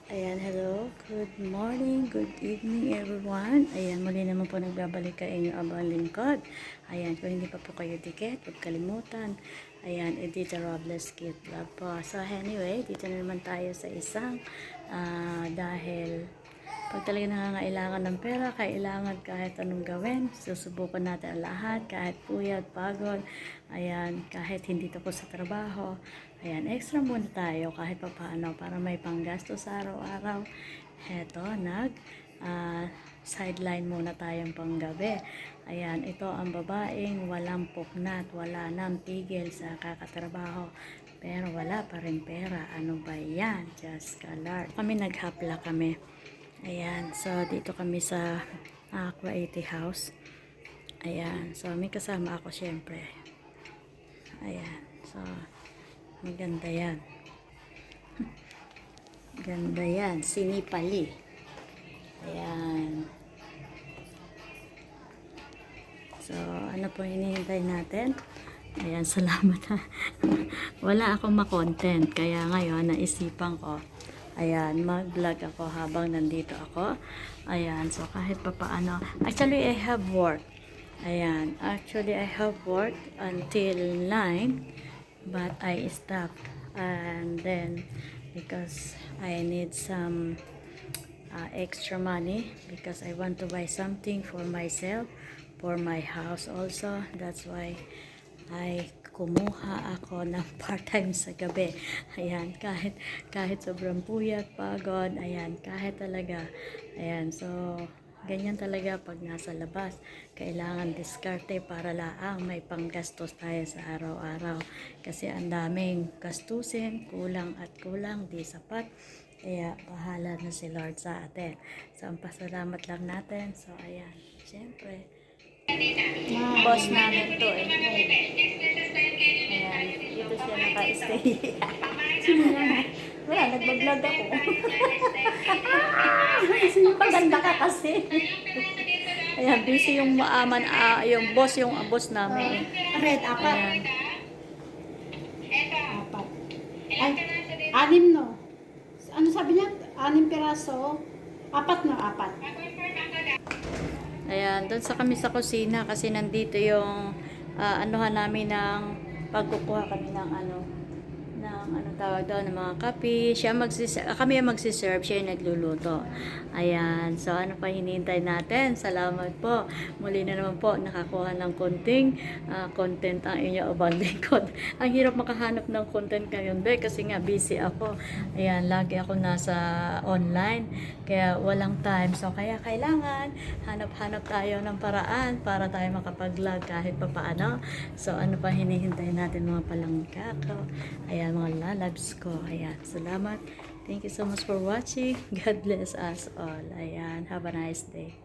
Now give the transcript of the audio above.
Ayan, hello. Good morning, good evening everyone. Ayan, muli naman po nagbabalik ka inyong abang lingkod. Ayan, kung hindi pa po kayo tiket, huwag kalimutan. Ayan, Edita Robles Kid Vlog po. So anyway, dito na naman tayo sa isang dahil pag talaga nangangailangan ng pera, kailangan kahit anong gawin. Susubukan natin ang lahat, kahit puyat, pagod. Ayan, kahit hindi tapos sa trabaho. Ayan, extra muna tayo kahit pa paano para may panggasto sa araw-araw. Heto, sideline muna tayong panggabi. Ayan, ito ang babaeng walang puknat, wala nang tigil sa kakatrabaho. Pero wala pa rin pera. Ano ba yan? Just kalard. Kami naghapla kami. Ayan, so dito kami sa Aqua House. Ayan, so may kasama ako syempre. Ayan, so maganda yan. Ganda yan, sinipali. Ayan. So, ano po hinihintay natin? Ayan, salamat ha. Wala akong ma-content, kaya ngayon naisipan ko. Ayan, mag-vlog ako habang nandito ako. Ayan, so kahit pa paano. Actually, I have work. Ayan, actually I have work until 9. But I stopped. And then, because I need some extra money. Because I want to buy something for myself. For my house also. That's why ay kumuha ako ng part-time sa gabi. Ayan, kahit sobrang puyat, pagod, ayan, kahit talaga. Ayan, so ganyan talaga pag nasa labas. Kailangan diskarte para laang may panggastos tayo sa araw-araw. Kasi ang daming gastusin, kulang at kulang, di sapat. Kaya bahala na si Lord sa atin. So ang pasalamat lang natin. So ayan, syempre mga boss namin to eh. Ayan, dito siya naka-stay. Sino yan? Wala, nagbablog ako. Paganda ka kasi. Ayan, busy yung maaman, yung boss namin. Red, apat. Ayan. Apat. Ay, anim no. Ano sabi niya? 6 piraso. Apat no, apat. Ayan, doon sa kami sa kusina kasi nandito yung anuhan namin ng pagkukuha kami ng ano tawag daw ng mga kape. Kami ang magsiserve, siya yung nagluluto. Ayan, so ano pa hinihintay natin? Salamat po. Muli na naman po nakakuha ng konting content ang inyo abang lingkod. Ang hirap makahanap ng content ngayon, be, kasi nga busy ako. Ayan, lagi ako nasa online, kaya walang time. So kaya kailangan hanap-hanap tayo ng paraan para tayo makapag-vlog kahit pa paano. So ano pa hinihintay natin mga palangga ko? Ayan, mga lalabs ko. Ayan, salamat. Thank you so much for watching. God bless us all. Ayan, have a nice day.